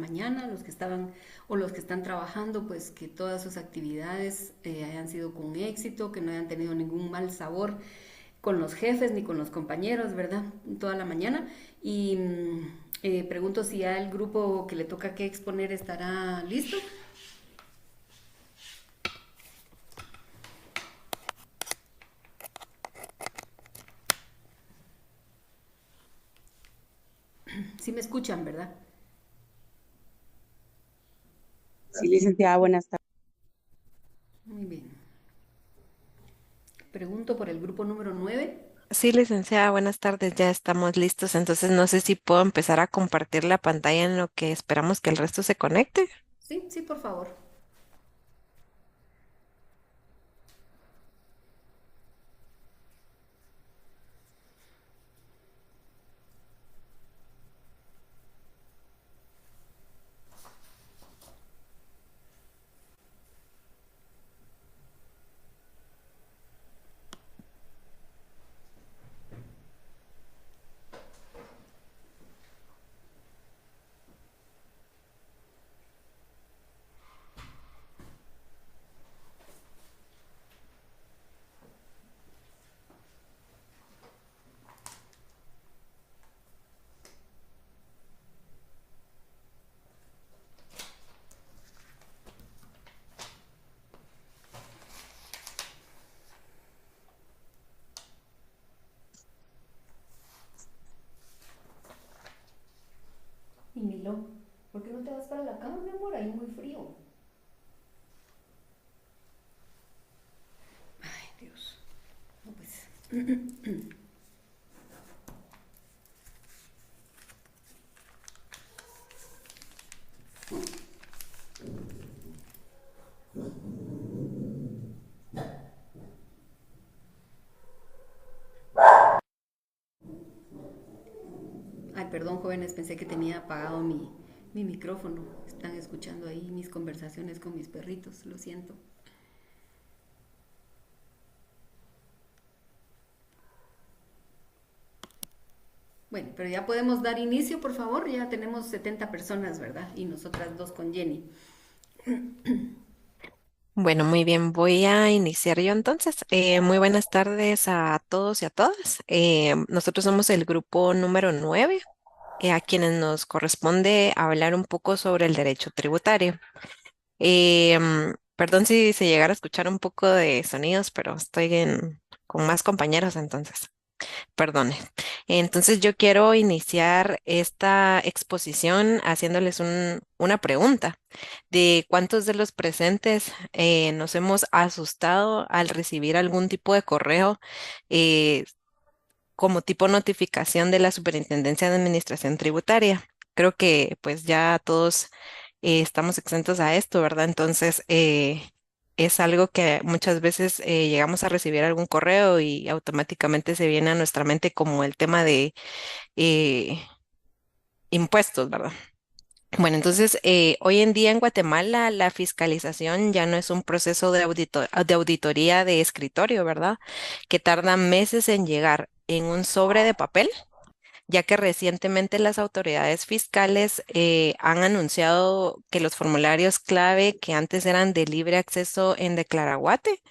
mañana, los que estaban o los que están trabajando, pues que todas sus actividades hayan sido con éxito, que no hayan tenido ningún mal sabor con los jefes ni con los compañeros, ¿verdad? Toda la mañana. Y pregunto si ya el grupo que le toca que exponer estará listo. Si me escuchan, ¿verdad? Sí, licenciada, buenas tardes. Muy bien. Pregunto por el grupo número 9. Sí, licenciada, buenas tardes, ya estamos listos. Entonces, no sé si puedo empezar a compartir la pantalla en lo que esperamos que el resto se conecte. Sí, sí, por favor. Y Milo, ¿por qué no te vas para la cama, mi amor? Ahí muy frío. Ay, Dios. No, pues. Ay, perdón, jóvenes, pensé que tenía apagado mi micrófono. Están escuchando ahí mis conversaciones con mis perritos, lo siento. Bueno, pero ya podemos dar inicio, por favor. Ya tenemos 70 personas, ¿verdad? Y nosotras dos con Jenny. Bueno, muy bien, voy a iniciar yo entonces. Muy buenas tardes a todos y a todas. Nosotros somos el grupo número 9, a quienes nos corresponde hablar un poco sobre el derecho tributario. Perdón si se llegara a escuchar un poco de sonidos, pero con más compañeros entonces. Perdone. Entonces yo quiero iniciar esta exposición haciéndoles una pregunta de cuántos de los presentes nos hemos asustado al recibir algún tipo de correo eh, como tipo notificación de la Superintendencia de Administración Tributaria. Creo que pues ya todos estamos exentos a esto, ¿verdad? Entonces, es algo que muchas veces llegamos a recibir algún correo y automáticamente se viene a nuestra mente como el tema de eh, impuestos, ¿verdad? Bueno, entonces, hoy en día en Guatemala la fiscalización ya no es un proceso de auditoría de escritorio, ¿verdad? Que tarda meses en llegar en un sobre de papel, ya que recientemente las autoridades fiscales han anunciado que los formularios clave que antes eran de libre acceso en Declaraguate,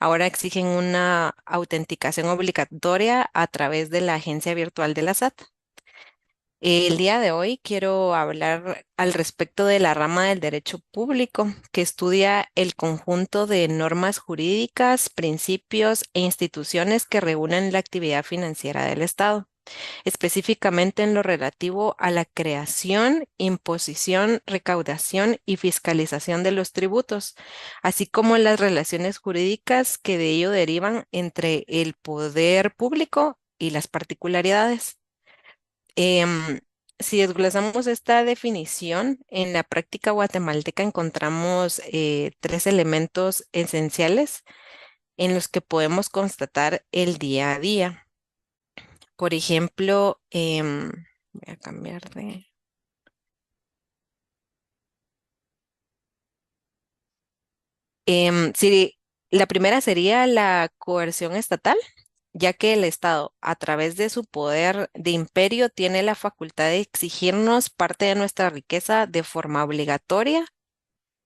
ahora exigen una autenticación obligatoria a través de la agencia virtual de la SAT. El día de hoy quiero hablar al respecto de la rama del derecho público, que estudia el conjunto de normas jurídicas, principios e instituciones que regulan la actividad financiera del Estado, específicamente en lo relativo a la creación, imposición, recaudación y fiscalización de los tributos, así como las relaciones jurídicas que de ello derivan entre el poder público y las particularidades. Em, si desglosamos esta definición, en la práctica guatemalteca encontramos tres elementos esenciales en los que podemos constatar el día a día. Por ejemplo, voy a cambiar de... Sí, la primera sería la coerción estatal. ya que el Estado, a través de su poder de imperio, tiene la facultad de exigirnos parte de nuestra riqueza de forma obligatoria.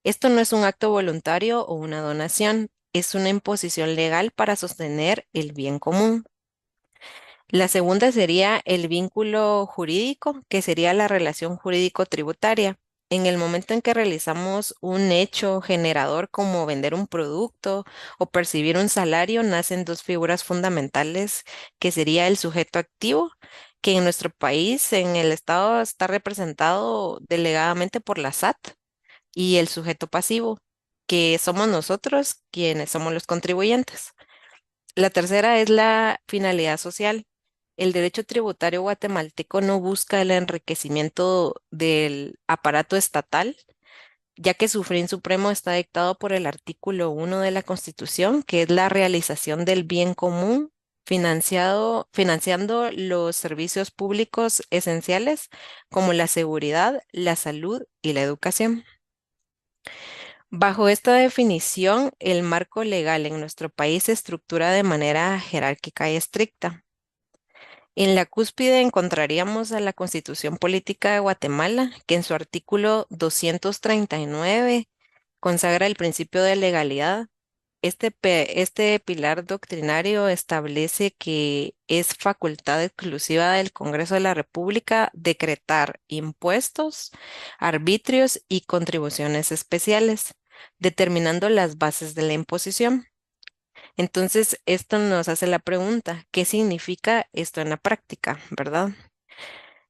Esto no es un acto voluntario o una donación, es una imposición legal para sostener el bien común. La segunda sería el vínculo jurídico, que sería la relación jurídico-tributaria. En el momento en que realizamos un hecho generador como vender un producto o percibir un salario, nacen dos figuras fundamentales, que sería el sujeto activo, que en nuestro país, en el Estado, está representado delegadamente por la SAT, y el sujeto pasivo, que somos nosotros quienes somos los contribuyentes. La tercera es la finalidad social. El derecho tributario guatemalteco no busca el enriquecimiento del aparato estatal, ya que su fin supremo está dictado por el artículo 1 de la Constitución, que es la realización del bien común, financiando los servicios públicos esenciales como la seguridad, la salud y la educación. Bajo esta definición, el marco legal en nuestro país se estructura de manera jerárquica y estricta. En la cúspide encontraríamos a la Constitución Política de Guatemala, que en su artículo 239 consagra el principio de legalidad. Este pilar doctrinario establece que es facultad exclusiva del Congreso de la República decretar impuestos, arbitrios y contribuciones especiales, determinando las bases de la imposición. Entonces, esto nos hace la pregunta, ¿qué significa esto en la práctica, verdad?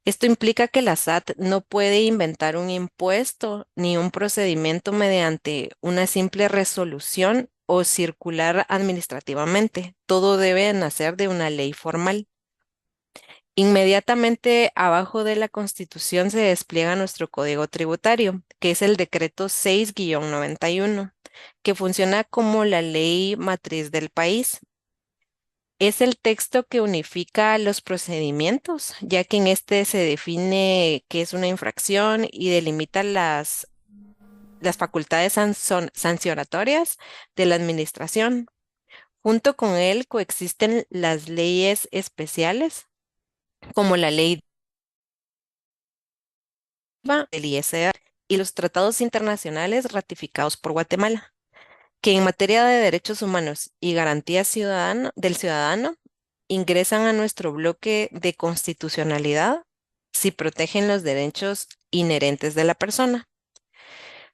Esto implica que la SAT no puede inventar un impuesto ni un procedimiento mediante una simple resolución o circular administrativamente. Todo debe nacer de una ley formal. Inmediatamente abajo de la Constitución se despliega nuestro Código Tributario, que es el Decreto 6-91, que funciona como la ley matriz del país. Es el texto que unifica los procedimientos, ya que en este se define qué es una infracción y delimita las facultades sancionatorias de la administración. Junto con él coexisten las leyes especiales, como la ley del ISR y los tratados internacionales ratificados por Guatemala, que en materia de derechos humanos y garantías del ciudadano ingresan a nuestro bloque de constitucionalidad si protegen los derechos inherentes de la persona.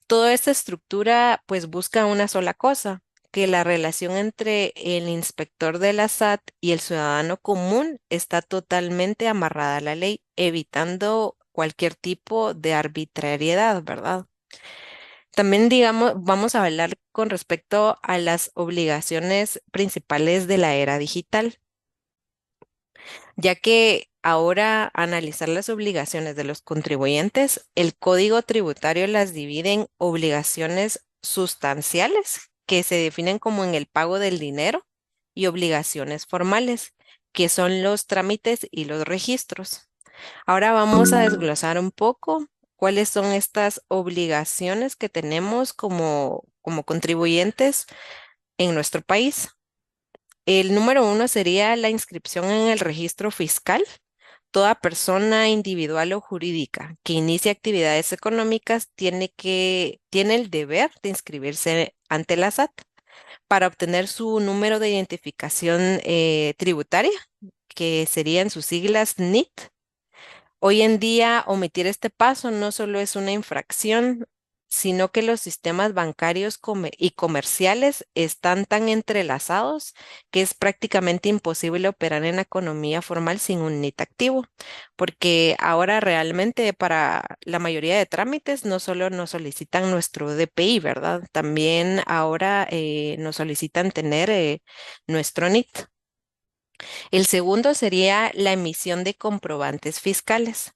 Toda esta estructura pues busca una sola cosa, que la relación entre el inspector de la SAT y el ciudadano común está totalmente amarrada a la ley, evitando cualquier tipo de arbitrariedad, ¿verdad? También, digamos, vamos a hablar con respecto a las obligaciones principales de la era digital, ya que ahora analizar las obligaciones de los contribuyentes, el Código Tributario las divide en obligaciones sustanciales, que se definen como en el pago del dinero, y obligaciones formales, que son los trámites y los registros. Ahora vamos a desglosar un poco cuáles son estas obligaciones que tenemos como contribuyentes en nuestro país. El número 1 sería la inscripción en el registro fiscal. Toda persona individual o jurídica que inicie actividades económicas tiene el deber de inscribirse ante la SAT para obtener su número de identificación tributaria, que serían sus siglas NIT. Hoy en día, omitir este paso no solo es una infracción, sino que los sistemas bancarios y comerciales están tan entrelazados que es prácticamente imposible operar en la economía formal sin un NIT activo, porque ahora realmente para la mayoría de trámites no solo nos solicitan nuestro DPI, ¿verdad? También ahora nos solicitan tener nuestro NIT. El segundo sería la emisión de comprobantes fiscales,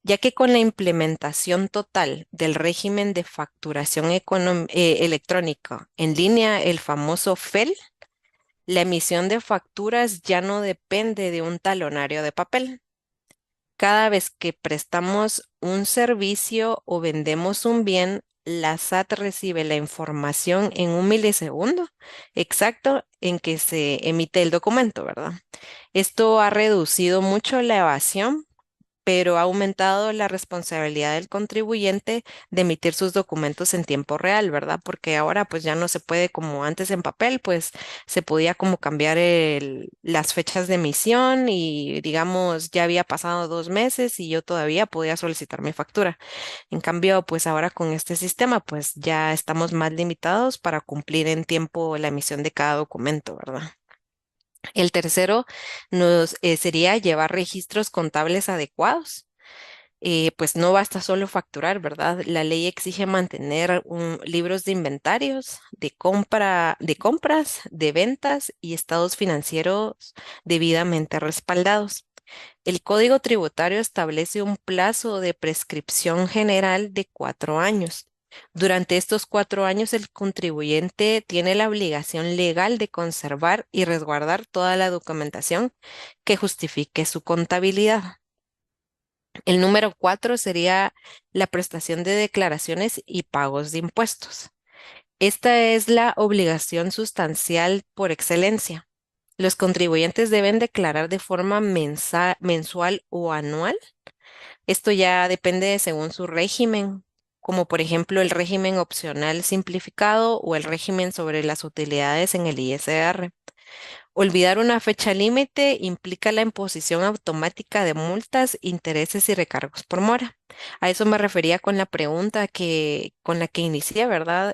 ya que con la implementación total del régimen de facturación electrónica en línea, el famoso FEL, la emisión de facturas ya no depende de un talonario de papel. Cada vez que prestamos un servicio o vendemos un bien, la SAT recibe la información en un milisegundo exacto en que se emite el documento, ¿verdad? Esto ha reducido mucho la evasión, pero ha aumentado la responsabilidad del contribuyente de emitir sus documentos en tiempo real, ¿verdad? Porque ahora pues ya no se puede como antes en papel, pues se podía como cambiar las fechas de emisión y digamos ya había pasado 2 meses y yo todavía podía solicitar mi factura. En cambio, pues ahora con este sistema pues ya estamos más limitados para cumplir en tiempo la emisión de cada documento, ¿verdad? El tercero sería llevar registros contables adecuados. Pues no basta solo facturar, ¿verdad? La ley exige mantener libros de inventarios, de compras, de ventas y estados financieros debidamente respaldados. El Código Tributario establece un plazo de prescripción general de 4 años. Durante estos 4 años, el contribuyente tiene la obligación legal de conservar y resguardar toda la documentación que justifique su contabilidad. El número 4 sería la prestación de declaraciones y pagos de impuestos. Esta es la obligación sustancial por excelencia. Los contribuyentes deben declarar de forma mensual o anual. Esto ya depende según su régimen, como por ejemplo el régimen opcional simplificado o el régimen sobre las utilidades en el ISR. Olvidar una fecha límite implica la imposición automática de multas, intereses y recargos por mora. A eso me refería con la pregunta con la que inicié, ¿verdad?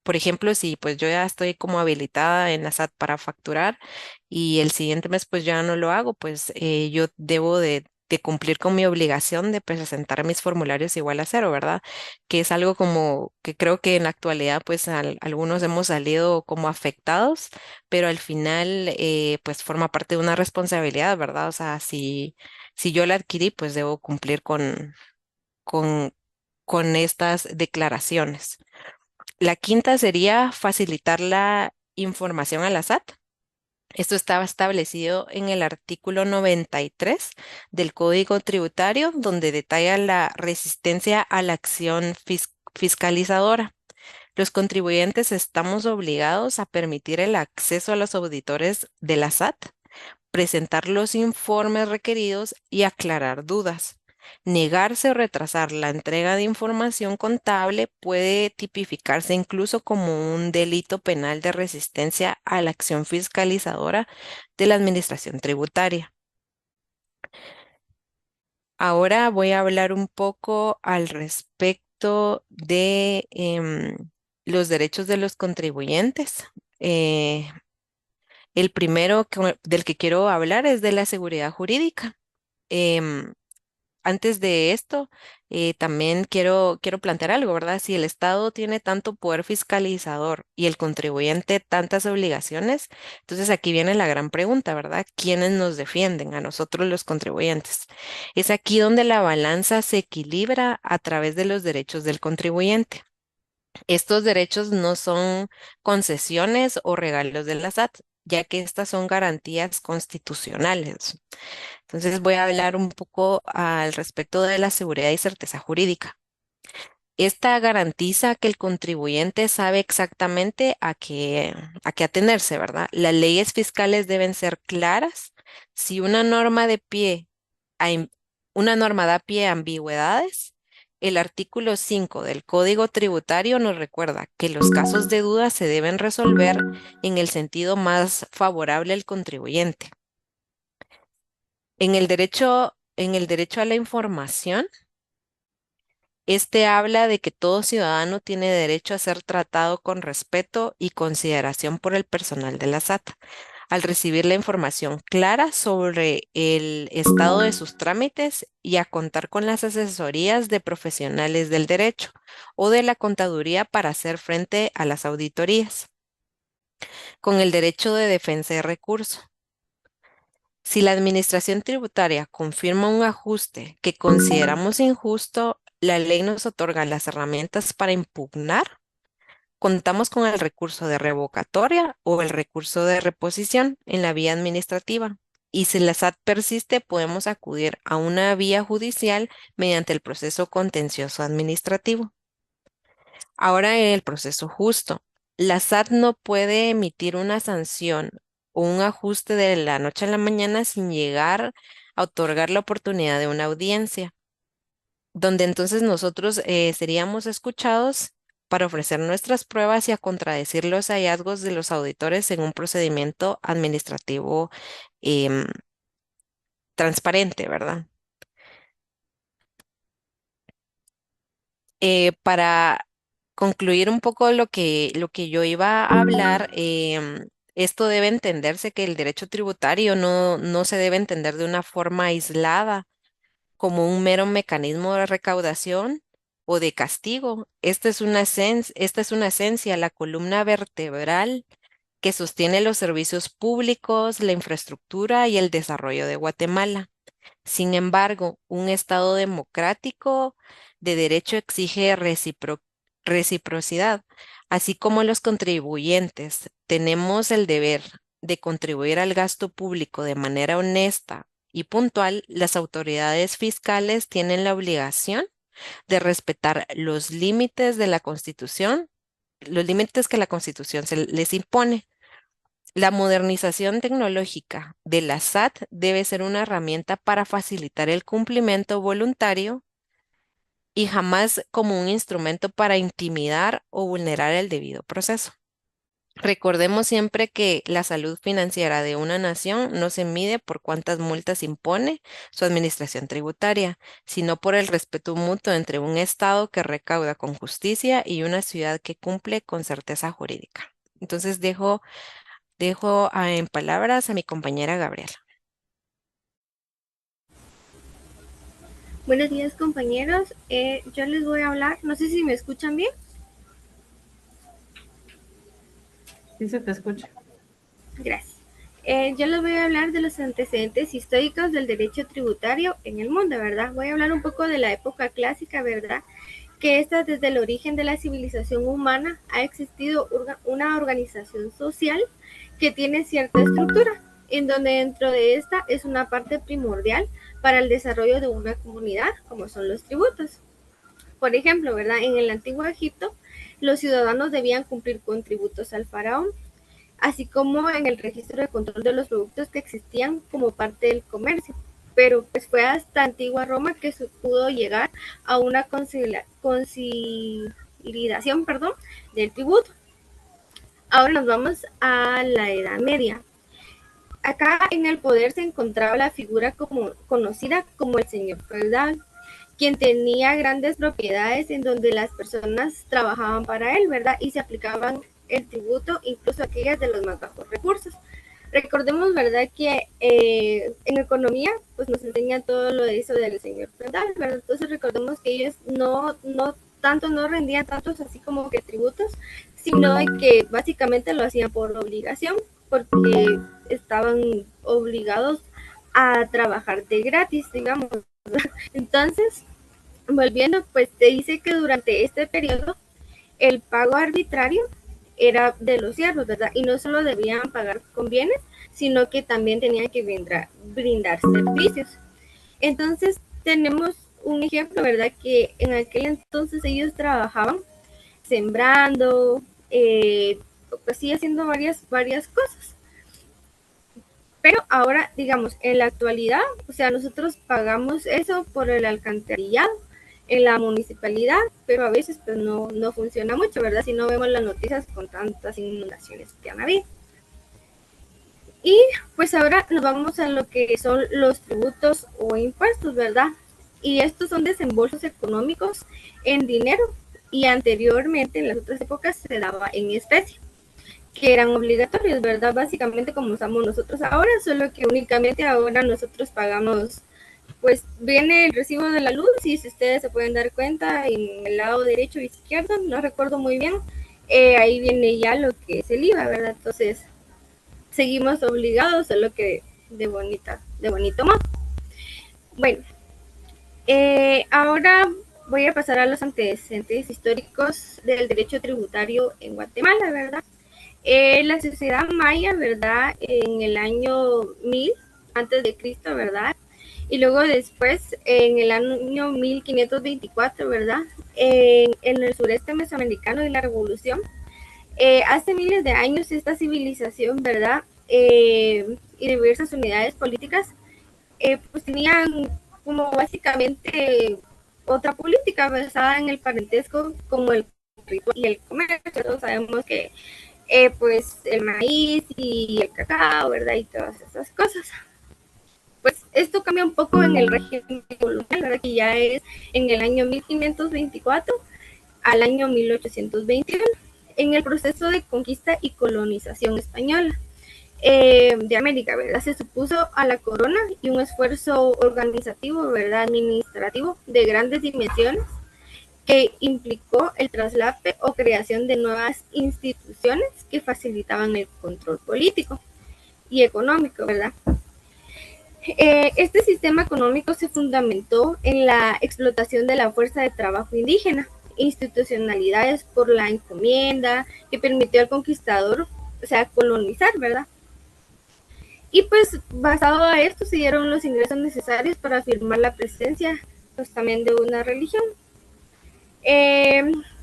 Por ejemplo, si pues yo ya estoy como habilitada en la SAT para facturar y el siguiente mes pues ya no lo hago, pues yo debo de cumplir con mi obligación de presentar mis formularios igual a cero, ¿verdad? Que es algo como que creo que en la actualidad pues algunos hemos salido como afectados, pero al final pues forma parte de una responsabilidad, ¿verdad? O sea, si yo la adquirí pues debo cumplir con, con estas declaraciones. La quinta sería facilitar la información a la SAT. Esto estaba establecido en el artículo 93 del Código Tributario, donde detalla la resistencia a la acción fiscalizadora. Los contribuyentes estamos obligados a permitir el acceso a los auditores de la SAT, presentar los informes requeridos y aclarar dudas. Negarse o retrasar la entrega de información contable puede tipificarse incluso como un delito penal de resistencia a la acción fiscalizadora de la Administración Tributaria. Ahora voy a hablar un poco al respecto de los derechos de los contribuyentes. Eh, el primero del que quiero hablar es de la seguridad jurídica. Em, Antes de esto, también quiero plantear algo, ¿verdad? Si el Estado tiene tanto poder fiscalizador y el contribuyente tantas obligaciones, entonces aquí viene la gran pregunta, ¿verdad? ¿Quiénes nos defienden? A nosotros los contribuyentes. Es aquí donde la balanza se equilibra a través de los derechos del contribuyente. Estos derechos no son concesiones o regalos de la SAT, ya que estas son garantías constitucionales. Entonces voy a hablar un poco al respecto de la seguridad y certeza jurídica. Esta garantiza que el contribuyente sabe exactamente a qué atenerse, ¿verdad? Las leyes fiscales deben ser claras. Si a im- una norma da pie a ambigüedades, el artículo 5 del Código Tributario nos recuerda que los casos de duda se deben resolver en el sentido más favorable al contribuyente. En el derecho a la información, este habla de que todo ciudadano tiene derecho a ser tratado con respeto y consideración por el personal de la SAT, al recibir la información clara sobre el estado de sus trámites y a contar con las asesorías de profesionales del derecho o de la contaduría para hacer frente a las auditorías, con el derecho de defensa y recurso. Si la Administración Tributaria confirma un ajuste que consideramos injusto, la ley nos otorga las herramientas para impugnar. Contamos con el recurso de revocatoria o el recurso de reposición en la vía administrativa. y si la SAT persiste, podemos acudir a una vía judicial mediante el proceso contencioso administrativo. Ahora en el proceso justo, la SAT no puede emitir una sanción o un ajuste de la noche a la mañana sin llegar a otorgar la oportunidad de una audiencia, donde entonces nosotros seríamos escuchados para ofrecer nuestras pruebas y a contradecir los hallazgos de los auditores en un procedimiento administrativo em, transparente, ¿verdad? Para concluir un poco lo que yo iba a hablar, esto debe entenderse que el derecho tributario no se debe entender de una forma aislada como un mero mecanismo de recaudación o de castigo. Esta es una esencia, la columna vertebral que sostiene los servicios públicos, la infraestructura y el desarrollo de Guatemala. Sin embargo, un Estado democrático de derecho exige reciprocidad, así como los contribuyentes tenemos el deber de contribuir al gasto público de manera honesta y puntual. Las autoridades fiscales tienen la obligación de respetar los límites de la Constitución, los límites que la Constitución se les impone. La modernización tecnológica de la SAT debe ser una herramienta para facilitar el cumplimiento voluntario y jamás como un instrumento para intimidar o vulnerar el debido proceso. Recordemos siempre que la salud financiera de una nación no se mide por cuántas multas impone su administración tributaria, sino por el respeto mutuo entre un Estado que recauda con justicia y una ciudad que cumple con certeza jurídica. Entonces dejo en palabras a mi compañera Gabriela. Buenos días, compañeros. Yo les voy a hablar, no sé si me escuchan bien. Sí se te escucha. Gracias. Yo les voy a hablar de los antecedentes históricos del derecho tributario en el mundo, ¿verdad? Voy a hablar un poco de la época clásica, ¿verdad? Que esta desde el origen de la civilización humana ha existido una organización social que tiene cierta estructura, en donde dentro de esta es una parte primordial para el desarrollo de una comunidad, como son los tributos. Por ejemplo, ¿verdad? En el antiguo Egipto, los ciudadanos debían cumplir con tributos al faraón, así como en el registro de control de los productos que existían como parte del comercio. Pero pues fue hasta antigua Roma que se pudo llegar a una conciliación, del tributo. Ahora nos vamos a la Edad Media. Acá en el poder se encontraba la figura conocida como el señor feudal, quien tenía grandes propiedades en donde las personas trabajaban para él, ¿verdad? Y se aplicaban el tributo, incluso aquellas de los más bajos recursos. Recordemos, ¿verdad?, que en economía, pues nos enseña todo lo de eso del señor feudal, ¿verdad? Entonces recordemos que ellos no rendían tantos así como que tributos, sino que básicamente lo hacían por obligación, porque estaban obligados a trabajar de gratis, digamos. Entonces, volviendo, pues te dice que durante este periodo el pago arbitrario era de los siervos, ¿verdad? Y no solo debían pagar con bienes, sino que también tenían que brindar servicios. Entonces, tenemos un ejemplo, ¿verdad? Que en aquel entonces ellos trabajaban sembrando, pues sí, haciendo varias cosas. Pero ahora, digamos, en la actualidad, o sea, nosotros pagamos eso por el alcantarillado en la municipalidad, pero a veces pues no funciona mucho, ¿verdad? Si no vemos las noticias con tantas inundaciones que han habido. Y pues ahora nos vamos a lo que son los tributos o impuestos, ¿verdad? Y estos son desembolsos económicos en dinero y anteriormente en las otras épocas se daba en especie, que eran obligatorios, ¿verdad? Básicamente como usamos nosotros ahora, solo que únicamente ahora nosotros pagamos, pues viene el recibo de la luz y si ustedes se pueden dar cuenta en el lado derecho e izquierdo, no recuerdo muy bien, ahí viene ya lo que es el IVA, ¿verdad? Entonces seguimos obligados, solo que de bonito modo. Bueno, ahora voy a pasar a los antecedentes históricos del derecho tributario en Guatemala, ¿verdad? La sociedad maya, ¿verdad? En el año 1000 antes de Cristo, ¿verdad? Y luego después, en el año 1524, ¿verdad? En el sureste mesoamericano de la Revolución, hace miles de años esta civilización, ¿verdad? Y diversas unidades políticas, pues tenían como básicamente otra política basada en el parentesco como el ritual y el comercio. Todos sabemos que pues el maíz y el cacao, ¿verdad? Y todas esas cosas. Pues esto cambia un poco en el régimen colonial, ¿verdad? Que ya es en el año 1524 al año 1821, en el proceso de conquista y colonización española de América, ¿verdad? Se supuso a la corona y un esfuerzo organizativo, ¿verdad? Administrativo de grandes dimensiones que implicó el traslape o creación de nuevas instituciones que facilitaban el control político y económico, ¿verdad? Este sistema económico se fundamentó en la explotación de la fuerza de trabajo indígena, institucionalidades por la encomienda que permitió al conquistador, o sea, colonizar, ¿verdad? Y pues basado a esto se dieron los ingresos necesarios para afirmar la presencia pues también de una religión.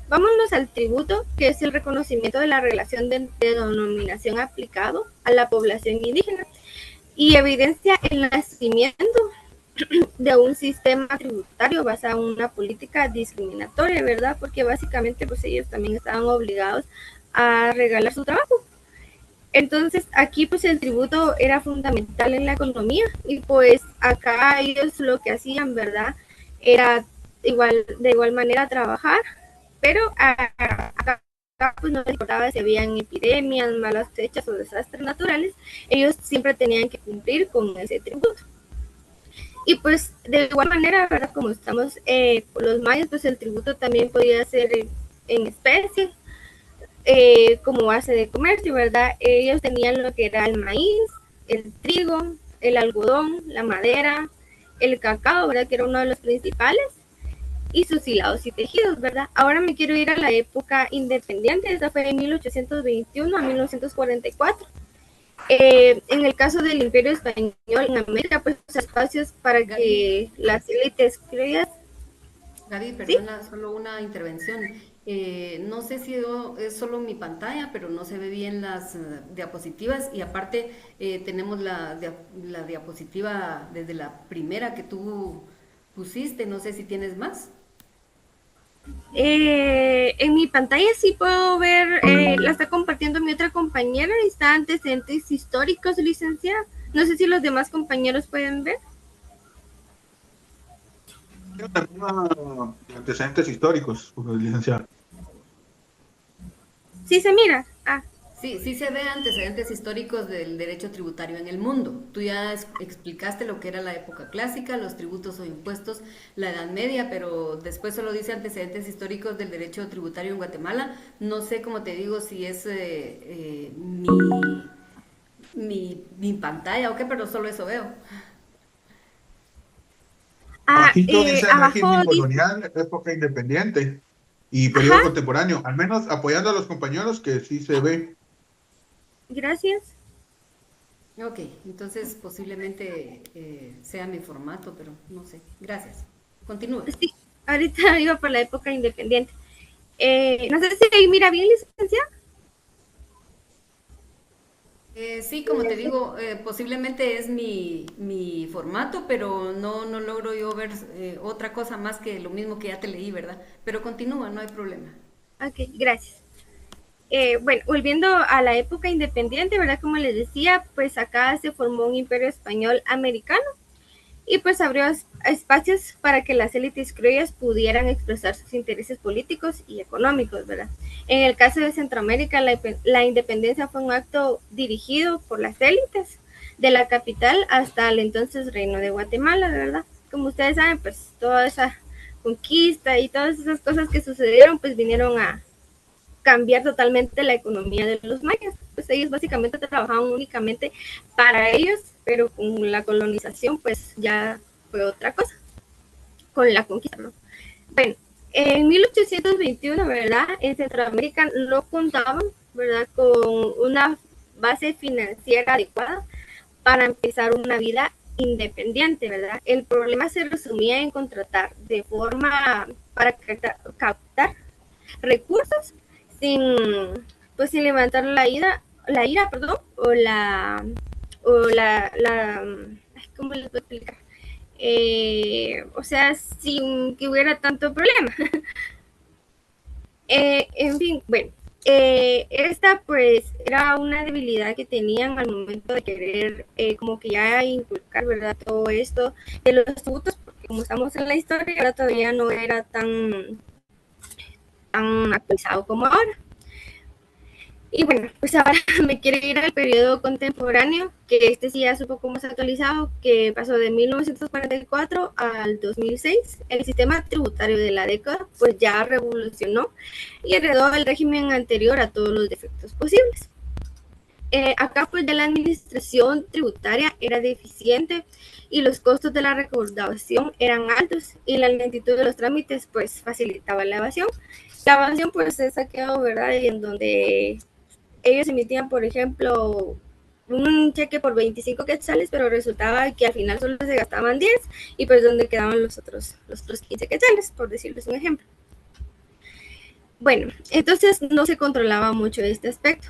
Vámonos al tributo, que es el reconocimiento de la relación de denominación aplicado a la población indígena y evidencia el nacimiento de un sistema tributario basado en una política discriminatoria, ¿verdad? Porque básicamente pues ellos también estaban obligados a regalar su trabajo. Entonces aquí pues el tributo era fundamental en la economía y pues acá ellos lo que hacían, ¿verdad? Era de igual manera trabajar, pero acá pues no les importaba si habían epidemias, malas fechas o desastres naturales, ellos siempre tenían que cumplir con ese tributo. Y pues de igual manera, ¿verdad? Como estamos con los mayas, pues el tributo también podía ser en especie, como base de comercio, ¿verdad? Ellos tenían lo que era el maíz, el trigo, el algodón, la madera, el cacao, ¿verdad? Que era uno de los principales, y sus hilados y tejidos, ¿verdad? Ahora me quiero ir a la época independiente, esa fue de 1821 a 1944. En el caso del Imperio Español en América, pues espacios para Gaby, que las élites criollas. Gaby, ¿Sí? perdona, solo una intervención. No sé si es solo mi pantalla, pero no se ve bien las diapositivas y aparte tenemos la diapositiva desde la primera que tú pusiste, no sé si tienes más. En mi pantalla sí puedo ver, la está compartiendo mi otra compañera, está antecedentes históricos, licenciada. No sé si los demás compañeros pueden ver. Antecedentes históricos, licenciado. Sí se mira. Ah, Sí, sí se ve antecedentes históricos del derecho tributario en el mundo. Tú ya explicaste lo que era la época clásica, los tributos o impuestos, la Edad Media, pero después solo dice antecedentes históricos del derecho tributario en Guatemala. No sé, como te digo, si es mi pantalla o qué, pero solo eso veo. Abajito dice régimen abajo dice, colonial, época independiente y ajá, periodo contemporáneo, al menos apoyando a los compañeros que sí se ve. gracias. Ok, entonces posiblemente sea mi formato, pero no sé. Gracias. Continúa. Sí, ahorita iba por la época independiente. No sé si ahí mira bien, licenciada. Sí, como te digo, posiblemente es mi formato, pero no logro yo ver otra cosa más que lo mismo que ya te leí, ¿verdad? Pero continúa, no hay problema. Ok, gracias. Bueno, volviendo a la época independiente, ¿verdad? Como les decía, pues acá se formó un imperio español americano y pues abrió espacios para que las élites criollas pudieran expresar sus intereses políticos y económicos, ¿verdad? En el caso de Centroamérica, la independencia fue un acto dirigido por las élites de la capital hasta el entonces Reino de Guatemala, ¿verdad? Como ustedes saben, pues toda esa conquista y todas esas cosas que sucedieron, pues vinieron a cambiar totalmente la economía de los mayas. Pues ellos básicamente trabajaban únicamente para ellos, pero con la colonización pues ya fue otra cosa, con la conquista, ¿no? Bueno, en 1821, ¿verdad? En Centroamérica no contaban, ¿verdad? Con una base financiera adecuada para empezar una vida independiente, ¿verdad? El problema se resumía en contratar de forma para captar recursos sin, pues, sin levantar la ira, perdón, ¿cómo les puedo explicar? O sea, sin que hubiera tanto problema. En fin, bueno, esta pues era una debilidad que tenían al momento de querer como que ya inculcar, ¿verdad? Todo esto de los tributos, porque como estamos en la historia, ahora todavía no era tan actualizado como ahora. Y bueno, pues ahora me quiero ir al periodo contemporáneo, que este sí ya es un poco más actualizado, que pasó de 1944 al 2006. El sistema tributario de la década pues ya revolucionó y heredó el régimen anterior a todos los defectos posibles. Acá pues ya la administración tributaria era deficiente y los costos de la recaudación eran altos y la lentitud de los trámites pues facilitaba la evasión. La evasión pues es saqueo, ¿verdad? Y en donde ellos emitían, por ejemplo, un cheque por 25 quetzales, pero resultaba que al final solo se gastaban 10 y pues donde quedaban los otros 15 quetzales, por decirles un ejemplo. Bueno, entonces no se controlaba mucho este aspecto.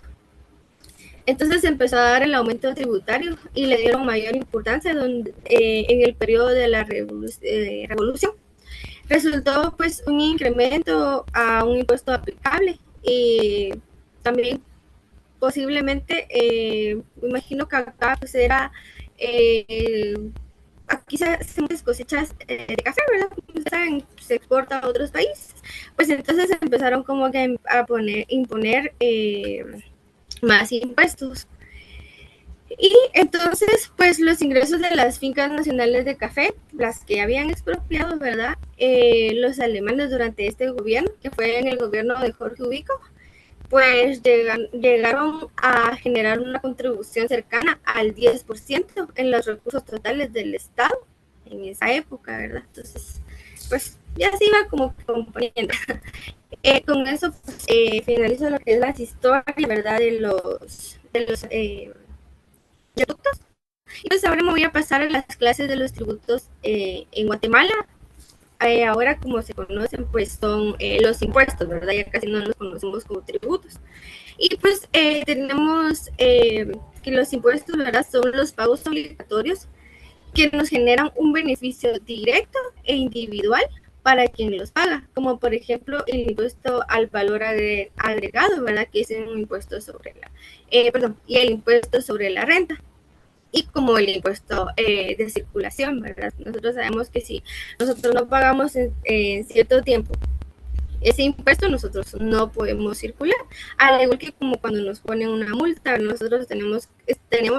Entonces empezó a dar el aumento tributario y le dieron mayor importancia en el periodo de la revolución. Resultó pues un incremento a un impuesto aplicable y también posiblemente, me imagino que acá pues era, aquí se hacen muchas cosechas de café, ¿verdad? Como saben, se exporta a otros países. Pues entonces empezaron como que a imponer más impuestos. Y entonces, pues los ingresos de las fincas nacionales de café, las que habían expropiado, ¿verdad? Los alemanes durante este gobierno, que fue en el gobierno de Jorge Ubico, pues llegaron a generar una contribución cercana al 10% en los recursos totales del Estado en esa época, ¿verdad? Entonces, pues ya se iba como componiendo. Con eso pues, finalizo lo que es las historias, ¿verdad? De los tributos. Y pues ahora me voy a pasar a las clases de los tributos en Guatemala. Ahora como se conocen pues son los impuestos, ¿verdad? Ya casi no los conocemos como tributos. Y pues tenemos que los impuestos, ¿verdad? Son los pagos obligatorios que nos generan un beneficio directo e individual para quien los paga, como por ejemplo el impuesto al valor agregado, ¿verdad? Que es un impuesto sobre y el impuesto sobre la renta. Y como el impuesto de circulación, ¿verdad? Nosotros sabemos que si nosotros no pagamos en cierto tiempo ese impuesto, nosotros no podemos circular. Al igual que como cuando nos ponen una multa, nosotros tenemos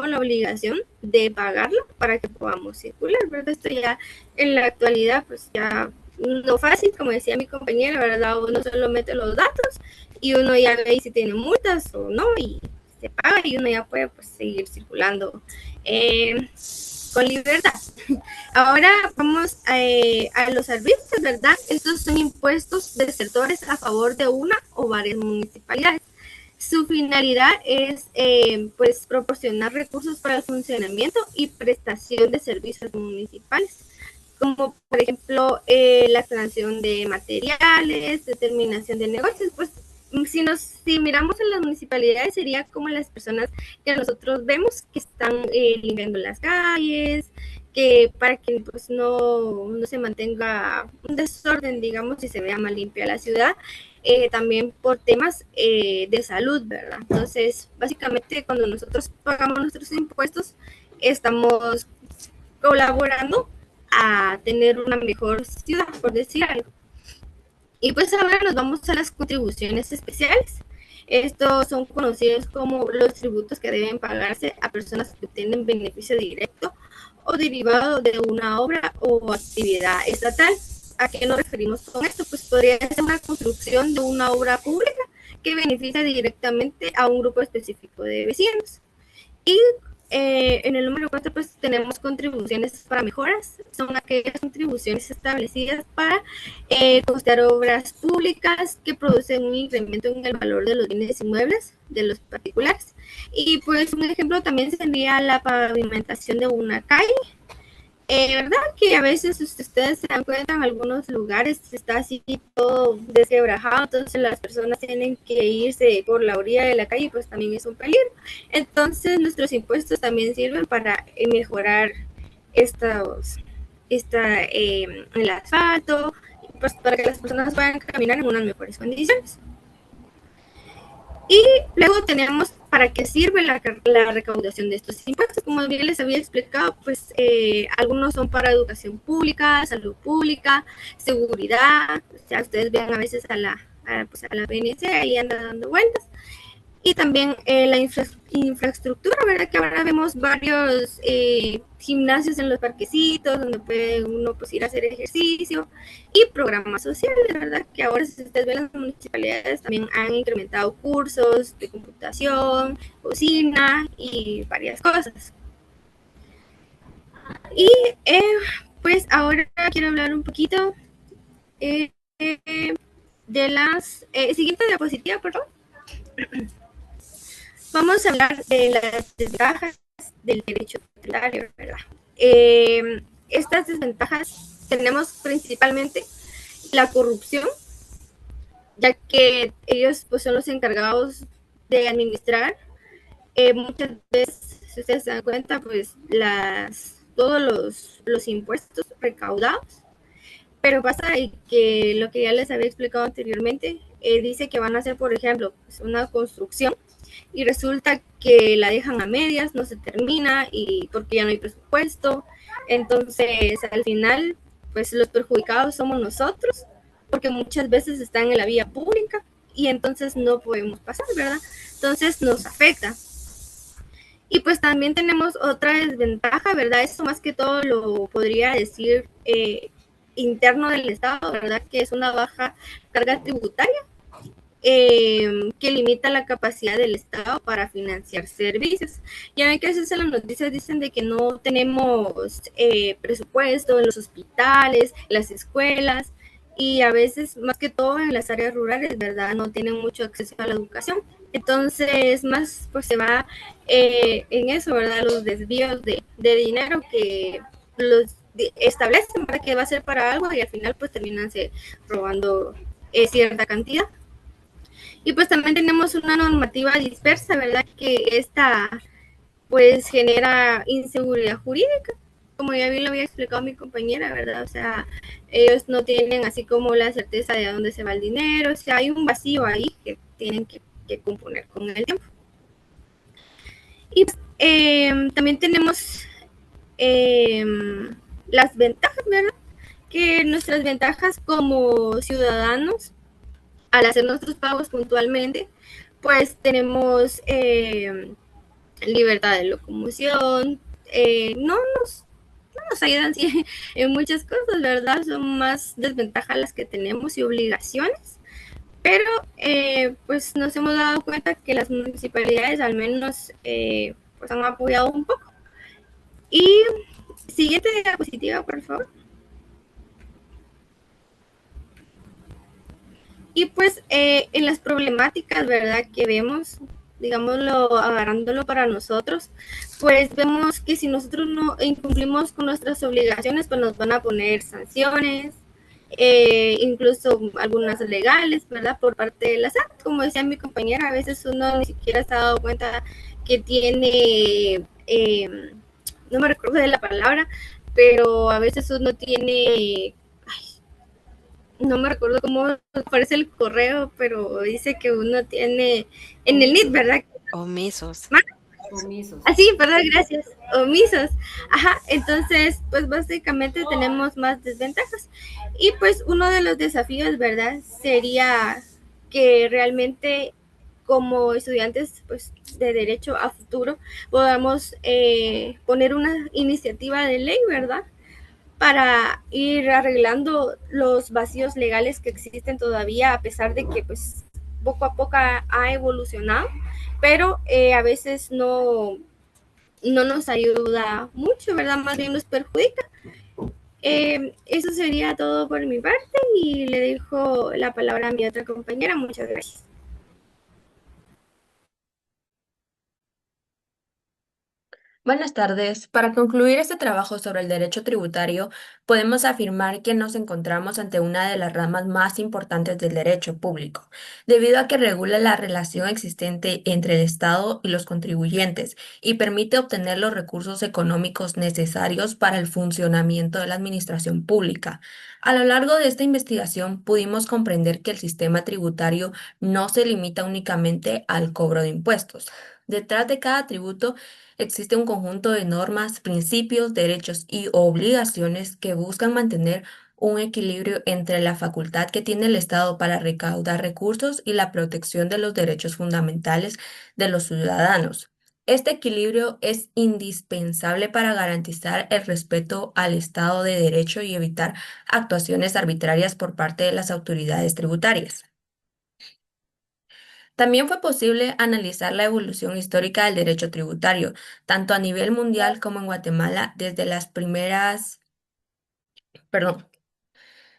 la obligación de pagarlo para que podamos circular, ¿verdad? Esto ya en la actualidad, pues ya no fácil, como decía mi compañera, ¿verdad? Uno solo mete los datos y uno ya ve si tiene multas o no y se paga y uno ya puede pues seguir circulando con libertad. Ahora vamos a los arbitrios, ¿verdad? Estos son impuestos desertores a favor de una o varias municipalidades. Su finalidad es pues proporcionar recursos para el funcionamiento y prestación de servicios municipales, como por ejemplo la extracción de materiales, determinación de negocios. Pues si miramos en las municipalidades sería como las personas que nosotros vemos que están limpiando las calles, que para que pues no se mantenga un desorden, digamos, y se vea más limpia la ciudad, también por temas de salud, ¿verdad? Entonces, básicamente cuando nosotros pagamos nuestros impuestos, estamos colaborando a tener una mejor ciudad, por decir algo. Y pues ahora nos vamos a las contribuciones especiales. Estos son conocidos como los tributos que deben pagarse a personas que obtienen beneficio directo o derivado de una obra o actividad estatal. ¿A qué nos referimos con esto? Pues podría ser una construcción de una obra pública que beneficia directamente a un grupo específico de vecinos. Y en el número 4 pues tenemos contribuciones para mejoras. Son aquellas contribuciones establecidas para costear obras públicas que producen un incremento en el valor de los bienes inmuebles de los particulares. Y pues un ejemplo también sería la pavimentación de una calle. ¿Verdad? Que a veces ustedes se dan cuenta en algunos lugares está así todo desquebrajado, entonces las personas tienen que irse por la orilla de la calle, pues también es un peligro. Entonces nuestros impuestos también sirven para mejorar el asfalto, pues para que las personas puedan caminar en unas mejores condiciones. Y luego tenemos para qué sirve la recaudación de estos impuestos. Como bien les había explicado, pues algunos son para educación pública, salud pública, seguridad. O sea, ustedes ven a veces a la PNC, ahí anda dando vueltas. Y también la infraestructura, ¿verdad? Que ahora vemos varios gimnasios en los parquecitos donde puede uno pues ir a hacer ejercicio, y programas sociales, ¿verdad? Que ahora, si ustedes ven, las municipalidades también han incrementado cursos de computación, cocina y varias cosas. Y pues ahora quiero hablar un poquito de las siguiente diapositiva, perdón. Vamos a hablar de las desventajas del derecho tributario, ¿verdad? Estas desventajas tenemos principalmente la corrupción, ya que ellos pues son los encargados de administrar. Muchas veces, si ustedes se dan cuenta, pues todos los impuestos recaudados, pero pasa que lo que ya les había explicado anteriormente, dice que van a hacer, por ejemplo, pues una construcción, y resulta que la dejan a medias, no se termina, y porque ya no hay presupuesto. Entonces al final pues los perjudicados somos nosotros, porque muchas veces están en la vía pública y entonces no podemos pasar, ¿verdad? Entonces nos afecta. Y pues también tenemos otra desventaja, ¿verdad? Eso más que todo lo podría decir interno del Estado, ¿verdad? Que es una baja carga tributaria, que limita la capacidad del Estado para financiar servicios. Ya ven que a veces en las noticias dicen de que no tenemos presupuesto en los hospitales, las escuelas, y a veces, más que todo en las áreas rurales, ¿verdad? No tienen mucho acceso a la educación. Entonces, más pues se va en eso, ¿verdad? Los desvíos de dinero que los establecen para que va a ser para algo, y al final pues terminan robando cierta cantidad. Y pues también tenemos una normativa dispersa, ¿verdad? Que esta pues genera inseguridad jurídica, como ya bien lo había explicado mi compañera, ¿verdad? O sea, ellos no tienen así como la certeza de a dónde se va el dinero, o sea, hay un vacío ahí que tienen que componer con el tiempo. Y también tenemos las ventajas, ¿verdad? Que nuestras ventajas como ciudadanos, al hacer nuestros pagos puntualmente, pues tenemos libertad de locomoción, no nos ayudan sí, en muchas cosas, ¿verdad? Son más desventajas las que tenemos y obligaciones, pero pues nos hemos dado cuenta que las municipalidades al menos pues han apoyado un poco. Y siguiente diapositiva, por favor. Y pues en las problemáticas, ¿verdad? Que vemos, digámoslo, agarrándolo para nosotros, pues vemos que si nosotros no incumplimos con nuestras obligaciones, pues nos van a poner sanciones, incluso algunas legales, ¿verdad? Por parte de la SAT. Como decía mi compañera, a veces uno ni siquiera se ha dado cuenta que tiene, no me recuerdo de la palabra, pero a veces uno tiene, no me recuerdo cómo aparece el correo, pero dice que uno tiene en el NIT, ¿verdad? Omisos. Omisos. Así, perdón, gracias. Omisos. Ajá, entonces, pues básicamente tenemos más desventajas. Y pues uno de los desafíos, ¿verdad? Sería que realmente como estudiantes pues de derecho a futuro podamos poner una iniciativa de ley, ¿verdad? Para ir arreglando los vacíos legales que existen todavía, a pesar de que pues poco a poco ha evolucionado, pero a veces no no nos ayuda mucho, ¿verdad? Más bien nos perjudica. Eso sería todo por mi parte y le dejo la palabra a mi otra compañera. Muchas gracias. Buenas tardes. Para concluir este trabajo sobre el derecho tributario, podemos afirmar que nos encontramos ante una de las ramas más importantes del derecho público, debido a que regula la relación existente entre el Estado y los contribuyentes y permite obtener los recursos económicos necesarios para el funcionamiento de la administración pública. A lo largo de esta investigación pudimos comprender que el sistema tributario no se limita únicamente al cobro de impuestos. Detrás de cada tributo existe un conjunto de normas, principios, derechos y obligaciones que buscan mantener un equilibrio entre la facultad que tiene el Estado para recaudar recursos y la protección de los derechos fundamentales de los ciudadanos. Este equilibrio es indispensable para garantizar el respeto al Estado de Derecho y evitar actuaciones arbitrarias por parte de las autoridades tributarias. También fue posible analizar la evolución histórica del derecho tributario, tanto a nivel mundial como en Guatemala, desde las primeras, perdón,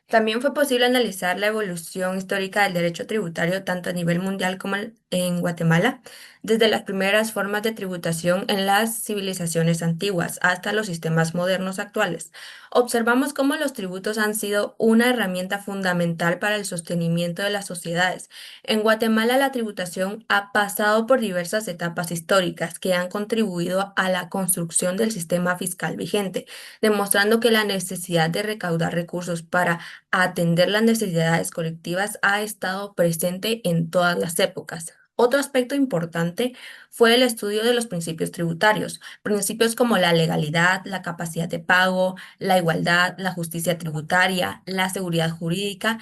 también fue posible analizar la evolución histórica del derecho tributario tanto a nivel mundial como en Guatemala, desde las primeras formas de tributación en las civilizaciones antiguas hasta los sistemas modernos actuales. Observamos cómo los tributos han sido una herramienta fundamental para el sostenimiento de las sociedades. En Guatemala, la tributación ha pasado por diversas etapas históricas que han contribuido a la construcción del sistema fiscal vigente, demostrando que la necesidad de recaudar recursos para atender las necesidades colectivas ha estado presente en todas las épocas. Otro aspecto importante fue el estudio de los principios tributarios, principios como la legalidad, la capacidad de pago, la igualdad, la justicia tributaria, la seguridad jurídica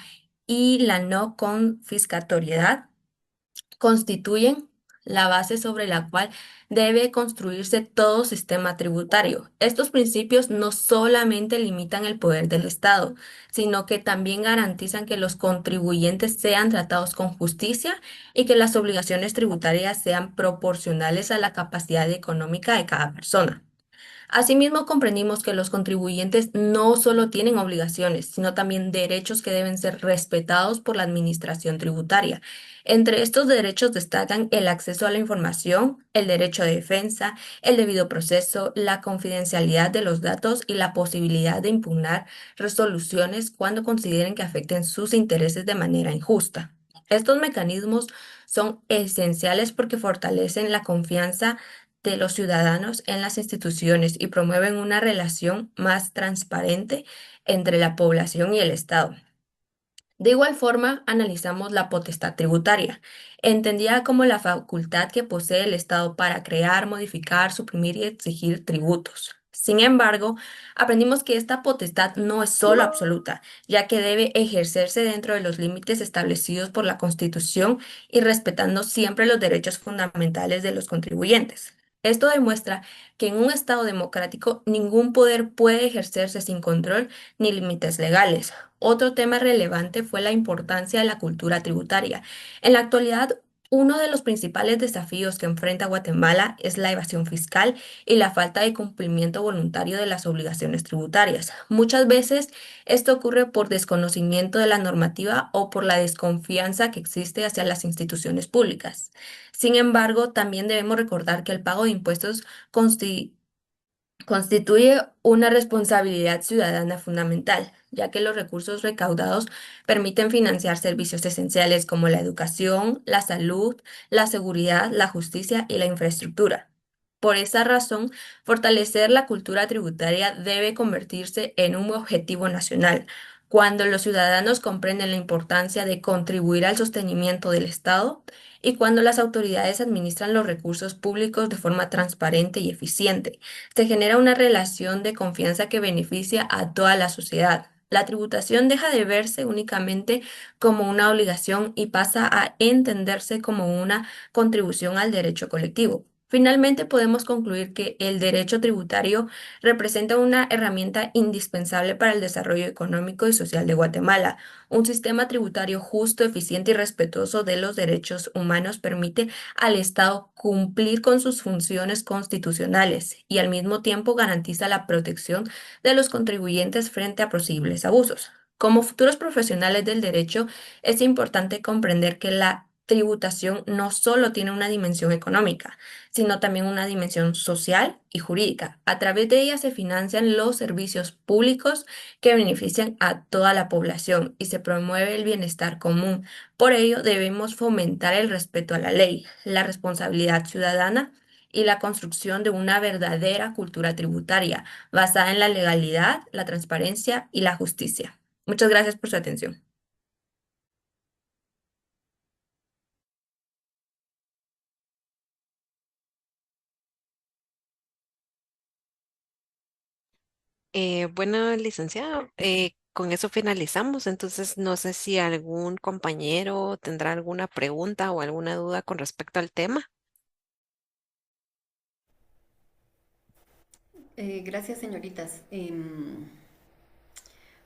y la no confiscatoriedad constituyen la base sobre la cual debe construirse todo sistema tributario. Estos principios no solamente limitan el poder del Estado, sino que también garantizan que los contribuyentes sean tratados con justicia y que las obligaciones tributarias sean proporcionales a la capacidad económica de cada persona. Asimismo, comprendimos que los contribuyentes no solo tienen obligaciones, sino también derechos que deben ser respetados por la administración tributaria. Entre estos derechos destacan el acceso a la información, el derecho de defensa, el debido proceso, la confidencialidad de los datos y la posibilidad de impugnar resoluciones cuando consideren que afecten sus intereses de manera injusta. Estos mecanismos son esenciales porque fortalecen la confianza de los ciudadanos en las instituciones y promueven una relación más transparente entre la población y el Estado. De igual forma, analizamos la potestad tributaria, entendida como la facultad que posee el Estado para crear, modificar, suprimir y exigir tributos. Sin embargo, aprendimos que esta potestad no es solo absoluta, ya que debe ejercerse dentro de los límites establecidos por la Constitución y respetando siempre los derechos fundamentales de los contribuyentes. Esto demuestra que en un Estado democrático ningún poder puede ejercerse sin control ni límites legales. Otro tema relevante fue la importancia de la cultura tributaria. En la actualidad, uno de los principales desafíos que enfrenta Guatemala es la evasión fiscal y la falta de cumplimiento voluntario de las obligaciones tributarias. Muchas veces esto ocurre por desconocimiento de la normativa o por la desconfianza que existe hacia las instituciones públicas. Sin embargo, también debemos recordar que el pago de impuestos constituye una responsabilidad ciudadana fundamental, ya que los recursos recaudados permiten financiar servicios esenciales como la educación, la salud, la seguridad, la justicia y la infraestructura. Por esa razón, fortalecer la cultura tributaria debe convertirse en un objetivo nacional. Cuando los ciudadanos comprenden la importancia de contribuir al sostenimiento del Estado y cuando las autoridades administran los recursos públicos de forma transparente y eficiente, se genera una relación de confianza que beneficia a toda la sociedad. La tributación deja de verse únicamente como una obligación y pasa a entenderse como una contribución al derecho colectivo. Finalmente, podemos concluir que el derecho tributario representa una herramienta indispensable para el desarrollo económico y social de Guatemala. Un sistema tributario justo, eficiente y respetuoso de los derechos humanos permite al Estado cumplir con sus funciones constitucionales y al mismo tiempo garantiza la protección de los contribuyentes frente a posibles abusos. Como futuros profesionales del derecho, es importante comprender que la tributación no solo tiene una dimensión económica, sino también una dimensión social y jurídica. A través de ella se financian los servicios públicos que benefician a toda la población y se promueve el bienestar común. Por ello, debemos fomentar el respeto a la ley, la responsabilidad ciudadana y la construcción de una verdadera cultura tributaria basada en la legalidad, la transparencia y la justicia. Muchas gracias por su atención. Bueno, licenciada, con eso finalizamos. Entonces, no sé si algún compañero tendrá alguna pregunta o alguna duda con respecto al tema. Gracias, señoritas.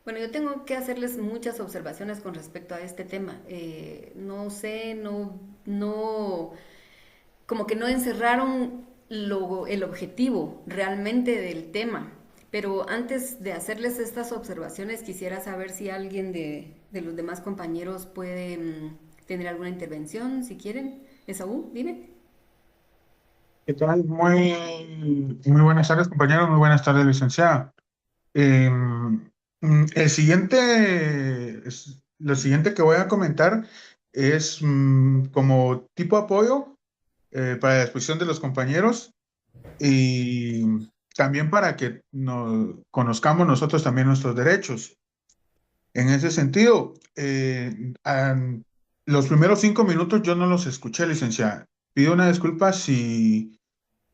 Bueno, yo tengo que hacerles muchas observaciones con respecto a este tema. No sé, no, como que no encerraron el objetivo realmente del tema. Pero antes de hacerles estas observaciones, quisiera saber si alguien de los demás compañeros puede tener alguna intervención, si quieren. Esaú, dime. ¿Qué tal? Muy buenas tardes, compañeros. Muy buenas tardes, licenciada. Lo siguiente que voy a comentar es como tipo apoyo para la exposición de los compañeros y también para que conozcamos nosotros también nuestros derechos. En ese sentido, los primeros 5 minutos yo no los escuché, licenciada. Pido una disculpa si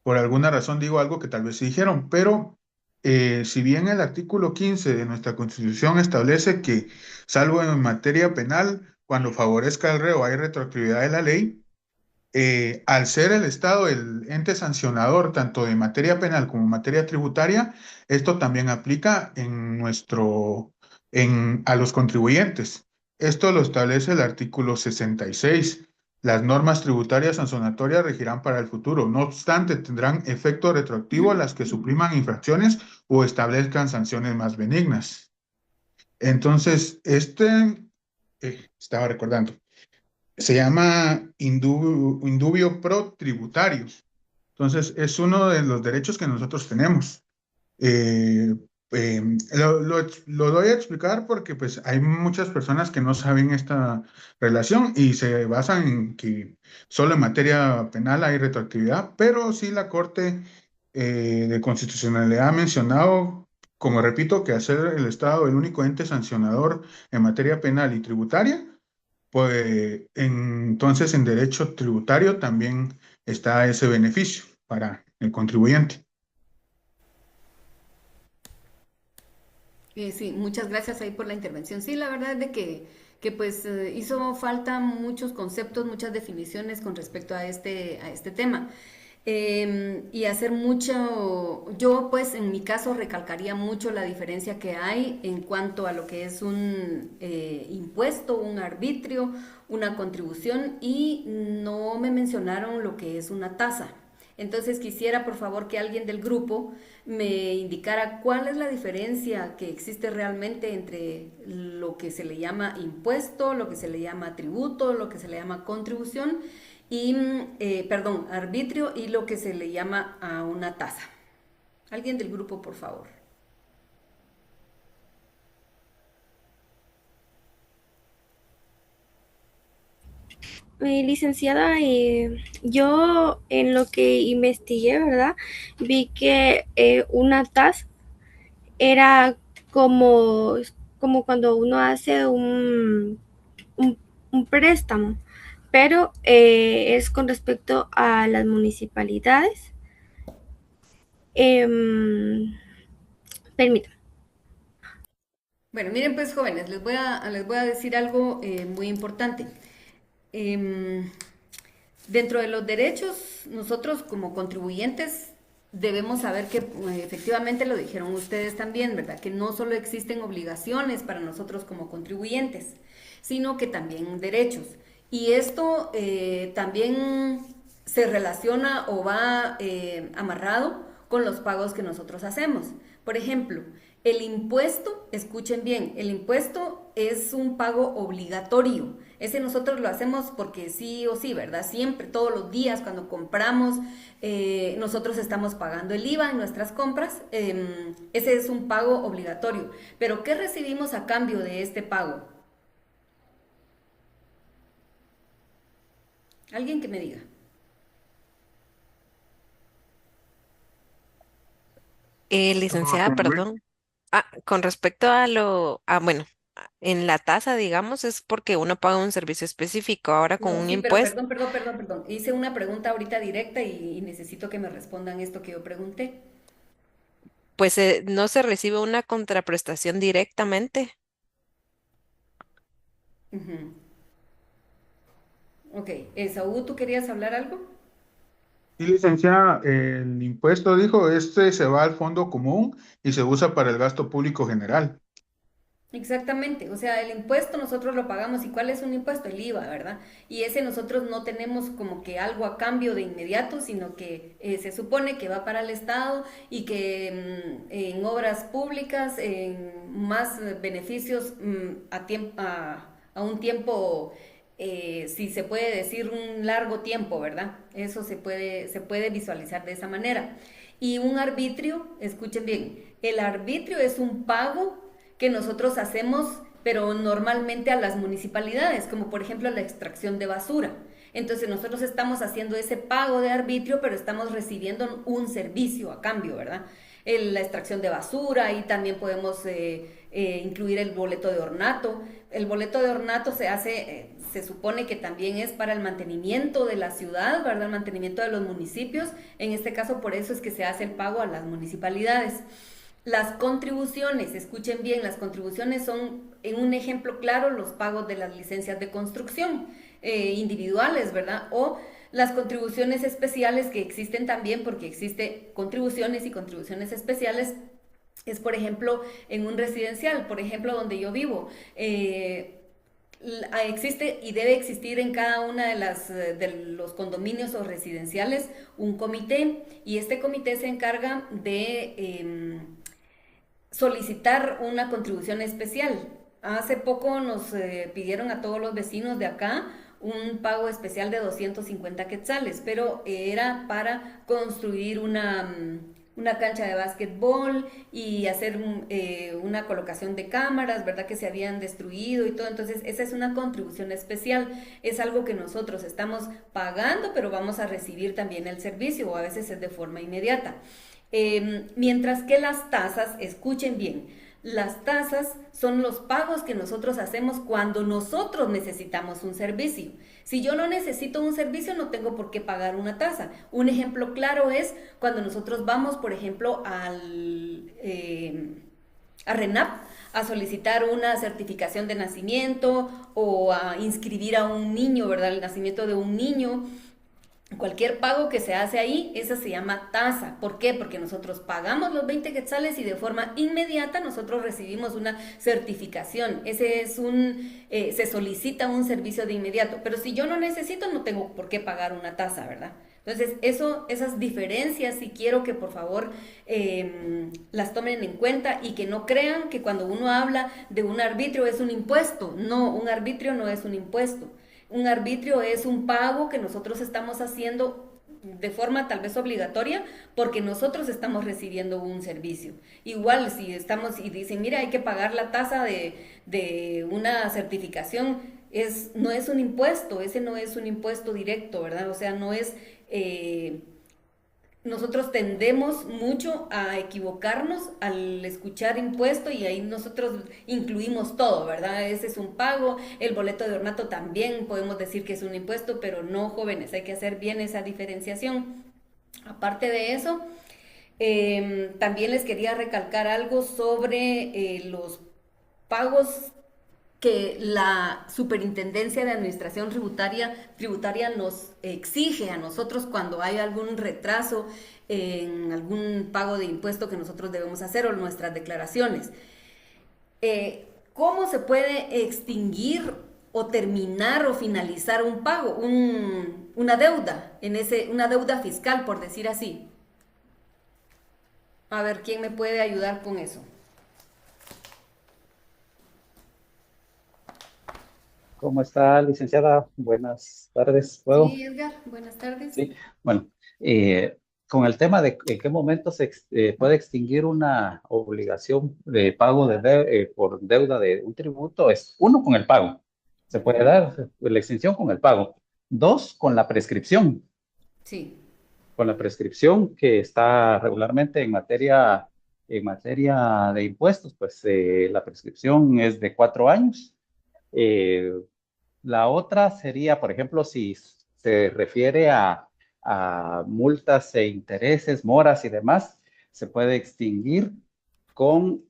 por alguna razón digo algo que tal vez se dijeron, pero si bien el artículo 15 de nuestra Constitución establece que, salvo en materia penal, cuando favorezca al reo hay retroactividad de la ley, al ser el Estado el ente sancionador tanto de materia penal como materia tributaria, esto también aplica a los contribuyentes. Esto lo establece el artículo 66. Las normas tributarias sancionatorias regirán para el futuro. No obstante, tendrán efecto retroactivo las que supriman infracciones o establezcan sanciones más benignas. Entonces, estaba recordando, se llama indubio pro tributario. Entonces, es uno de los derechos que nosotros tenemos. Eh, lo doy a explicar porque pues hay muchas personas que no saben esta relación y se basan en que solo en materia penal hay retroactividad, pero sí la Corte de Constitucionalidad ha mencionado, como repito, que hacer el Estado el único ente sancionador en materia penal y tributaria, pues entonces en derecho tributario también está ese beneficio para el contribuyente. Sí, muchas gracias ahí por la intervención. Sí, la verdad es de que pues hizo falta muchos conceptos, muchas definiciones con respecto a este tema. Y hacer mucho, yo pues en mi caso recalcaría mucho la diferencia que hay en cuanto a lo que es un impuesto, un arbitrio, una contribución y no me mencionaron lo que es una tasa. Entonces quisiera por favor que alguien del grupo me indicara cuál es la diferencia que existe realmente entre lo que se le llama impuesto, lo que se le llama tributo, lo que se le llama contribución y, perdón, arbitrio y lo que se le llama a una tasa. Alguien del grupo, por favor. Licenciada, yo en lo que investigué, ¿verdad? Vi que una tasa era como, como cuando uno hace un préstamo, pero es con respecto a las municipalidades. Permítame. Bueno, miren pues jóvenes, les voy a decir algo muy importante. Dentro de los derechos, nosotros como contribuyentes debemos saber que efectivamente lo dijeron ustedes también, ¿verdad? Que no solo existen obligaciones para nosotros como contribuyentes, sino que también derechos. Y esto también se relaciona o va amarrado con los pagos que nosotros hacemos. Por ejemplo, el impuesto, escuchen bien, el impuesto es un pago obligatorio. Ese nosotros lo hacemos porque sí o sí, ¿verdad? Siempre, todos los días, cuando compramos, nosotros estamos pagando el IVA en nuestras compras. Ese es un pago obligatorio. Pero ¿qué recibimos a cambio de este pago? Alguien que me diga. Licenciada, perdón. Con respecto a bueno, en la tasa, digamos, es porque uno paga un servicio específico. Ahora con No, un sí, pero impuesto, perdón. Hice una pregunta ahorita directa y necesito que me respondan esto que yo pregunté. pues no se recibe una contraprestación directamente. Ujú. Ok, Saúl, ¿tú querías hablar algo? Y licenciada, el impuesto dijo, este se va al fondo común y se usa para el gasto público general. Exactamente, o sea, el impuesto nosotros lo pagamos. ¿Y cuál es un impuesto? El IVA, ¿verdad? Y ese nosotros no tenemos como que algo a cambio de inmediato, sino que se supone que va para el Estado y que en obras públicas, en más beneficios a un tiempo, si se puede decir un largo tiempo, ¿verdad? Eso se puede visualizar de esa manera. Y un arbitrio, escuchen bien, el arbitrio es un pago que nosotros hacemos, pero normalmente a las municipalidades, como por ejemplo la extracción de basura. Entonces nosotros estamos haciendo ese pago de arbitrio, pero estamos recibiendo un servicio a cambio, ¿verdad? La extracción de basura, y también podemos incluir el boleto de ornato. El boleto de ornato se hace, se supone que también es para el mantenimiento de la ciudad, ¿verdad? El mantenimiento de los municipios. En este caso, por eso es que se hace el pago a las municipalidades. Las contribuciones, escuchen bien, las contribuciones son, en un ejemplo claro, los pagos de las licencias de construcción individuales, ¿verdad? O las contribuciones especiales que existen también, porque existe contribuciones y contribuciones especiales. Es, por ejemplo, en un residencial, por ejemplo, donde yo vivo. Existe y debe existir en cada una de los condominios o residenciales un comité, y este comité se encarga de solicitar una contribución especial. Hace poco nos pidieron a todos los vecinos de acá un pago especial de 250 quetzales, pero era para construir una cancha de básquetbol y hacer una colocación de cámaras, ¿verdad? Que se habían destruido y todo. Entonces, esa es una contribución especial. Es algo que nosotros estamos pagando, pero vamos a recibir también el servicio, o a veces es de forma inmediata. Mientras que las tasas, escuchen bien, las tasas son los pagos que nosotros hacemos cuando nosotros necesitamos un servicio. Si yo no necesito un servicio, no tengo por qué pagar una tasa. Un ejemplo claro es cuando nosotros vamos, por ejemplo, a RENAP a solicitar una certificación de nacimiento o a inscribir a un niño, ¿verdad? El nacimiento de un niño. Cualquier pago que se hace ahí, esa se llama tasa. ¿Por qué? Porque nosotros pagamos los 20 quetzales y de forma inmediata nosotros recibimos una certificación. Ese es se solicita un servicio de inmediato. Pero si yo no necesito, no tengo por qué pagar una tasa, ¿verdad? Entonces, esas diferencias sí quiero que por favor las tomen en cuenta, y que no crean que cuando uno habla de un arbitrio es un impuesto. No, un arbitrio no es un impuesto. Un arbitrio es un pago que nosotros estamos haciendo de forma tal vez obligatoria, porque nosotros estamos recibiendo un servicio. Igual si estamos y dicen, mira, hay que pagar la tasa de una certificación, no es un impuesto, ese no es un impuesto directo, ¿verdad? O sea, no es... nosotros tendemos mucho a equivocarnos al escuchar impuesto, y ahí nosotros incluimos todo, ¿verdad? Ese es un pago, el boleto de ornato también podemos decir que es un impuesto, pero no, jóvenes, hay que hacer bien esa diferenciación. Aparte de eso, también les quería recalcar algo sobre los pagos que la Superintendencia de Administración Tributaria nos exige a nosotros cuando hay algún retraso en algún pago de impuesto que nosotros debemos hacer o nuestras declaraciones. ¿Cómo se puede extinguir o terminar o finalizar un pago, una deuda, una deuda fiscal, por decir así? A ver, ¿quién me puede ayudar con eso? ¿Cómo está, licenciada? Buenas tardes. ¿Puedo? Sí, Edgar, buenas tardes. Sí. Bueno, con el tema de en qué momento se puede extinguir una obligación de pago por deuda de un tributo, es uno, con el pago. Se puede dar la extinción con el pago. Dos, con la prescripción. Sí. Con la prescripción que está regularmente en materia de impuestos, pues la prescripción es de 4 años. Eh, la otra sería, por ejemplo, si se refiere a multas e intereses, moras y demás, se puede extinguir con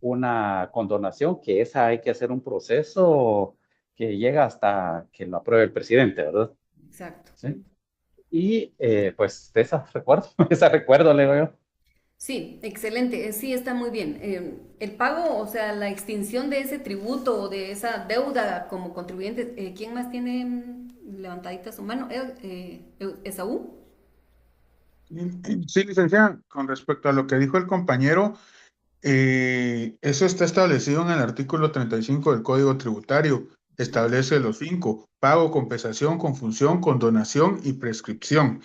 una condonación, que esa hay que hacer un proceso que llega hasta que lo apruebe el presidente, ¿verdad? Exacto. ¿Sí? Y pues de esa recuerdo, esa recuerdo, le digo yo. Sí, excelente, sí, está muy bien. El pago, o sea, la extinción de ese tributo o de esa deuda como contribuyente, ¿quién más tiene levantadita su mano? ¿Esaú? Sí, licenciada, con respecto a lo que dijo el compañero, eso está establecido en el artículo 35 del Código Tributario. Establece los cinco: pago, compensación, confusión, condonación y prescripción.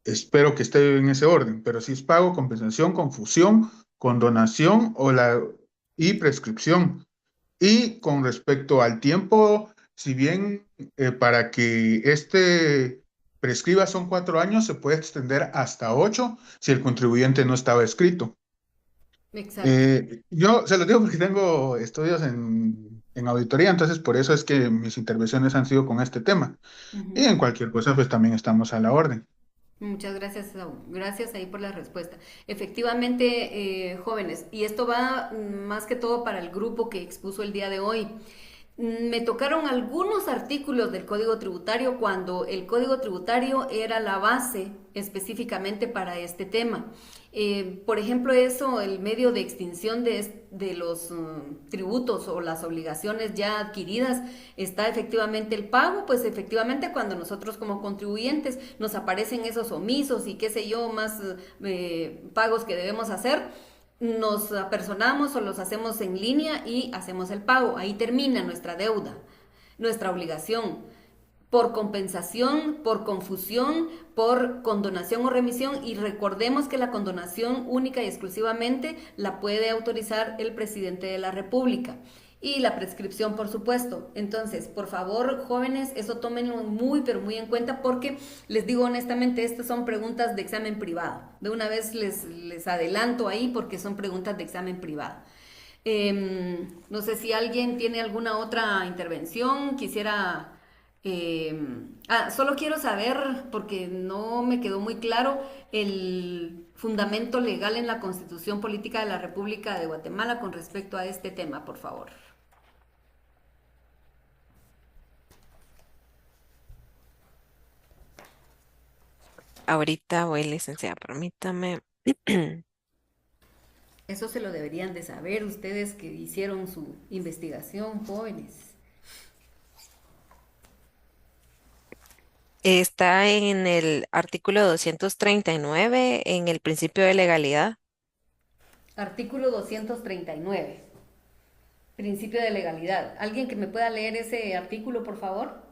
Espero que esté en ese orden, pero si es pago, compensación, confusión, condonación y prescripción. Y con respecto al tiempo, si bien para que este prescriba son 4 años, se puede extender hasta 8 si el contribuyente no estaba escrito. Exacto. Yo se lo digo porque tengo estudios en auditoría, entonces por eso es que mis intervenciones han sido con este tema. Y Ujú. en cualquier cosa, pues también estamos a la orden. Muchas gracias, Esaú. Gracias ahí por la respuesta. Efectivamente, jóvenes, y esto va más que todo para el grupo que expuso el día de hoy. Me tocaron algunos artículos del Código Tributario cuando el Código Tributario era la base específicamente para este tema. Por ejemplo, eso, el medio de extinción de los tributos o las obligaciones ya adquiridas, está efectivamente el pago, pues efectivamente cuando nosotros como contribuyentes nos aparecen esos omisos y qué sé yo, más pagos que debemos hacer, nos apersonamos o los hacemos en línea y hacemos el pago. Ahí termina nuestra deuda, nuestra obligación. Por compensación, por confusión, por condonación o remisión. Y recordemos que la condonación única y exclusivamente la puede autorizar el presidente de la República. Y la prescripción, por supuesto. Entonces, por favor, jóvenes, eso tómenlo muy, pero muy en cuenta porque les digo honestamente, estas son preguntas de examen privado. De una vez les adelanto ahí porque son preguntas de examen privado. No sé si alguien tiene alguna otra intervención, quisiera... solo quiero saber, porque no me quedó muy claro, el fundamento legal en la Constitución Política de la República de Guatemala con respecto a este tema, por favor. Ahorita voy, licenciada, permítame. Eso se lo deberían de saber ustedes que hicieron su investigación, jóvenes. Está en el artículo 239, en el principio de legalidad. Artículo 239, principio de legalidad. ¿Alguien que me pueda leer ese artículo, por favor?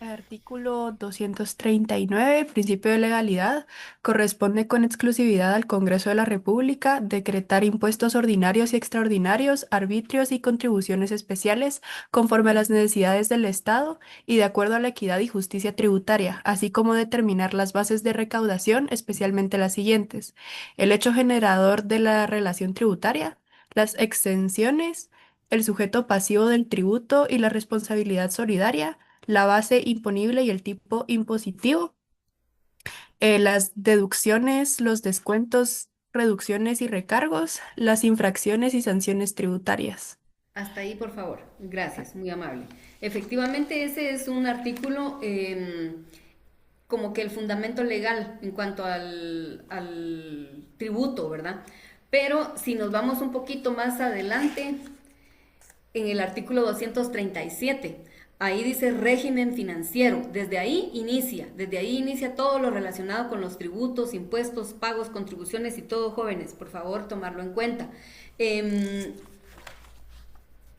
El artículo 239, principio de legalidad, corresponde con exclusividad al Congreso de la República decretar impuestos ordinarios y extraordinarios, arbitrios y contribuciones especiales conforme a las necesidades del Estado y de acuerdo a la equidad y justicia tributaria, así como determinar las bases de recaudación, especialmente las siguientes: el hecho generador de la relación tributaria, las exenciones, el sujeto pasivo del tributo y la responsabilidad solidaria, la base imponible y el tipo impositivo, las deducciones, los descuentos, reducciones y recargos, las infracciones y sanciones tributarias. Hasta ahí, por favor. Gracias, muy amable. Efectivamente, ese es un artículo como que el fundamento legal en cuanto al tributo, ¿verdad? Pero si nos vamos un poquito más adelante, en el artículo 237, ahí dice régimen financiero. Desde ahí inicia todo lo relacionado con los tributos, impuestos, pagos, contribuciones y todo, jóvenes, por favor, tomarlo en cuenta.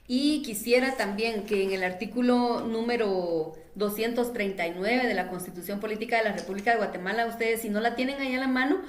Y quisiera también que en el artículo número 239 de la Constitución Política de la República de Guatemala, ustedes si no la tienen ahí a la mano,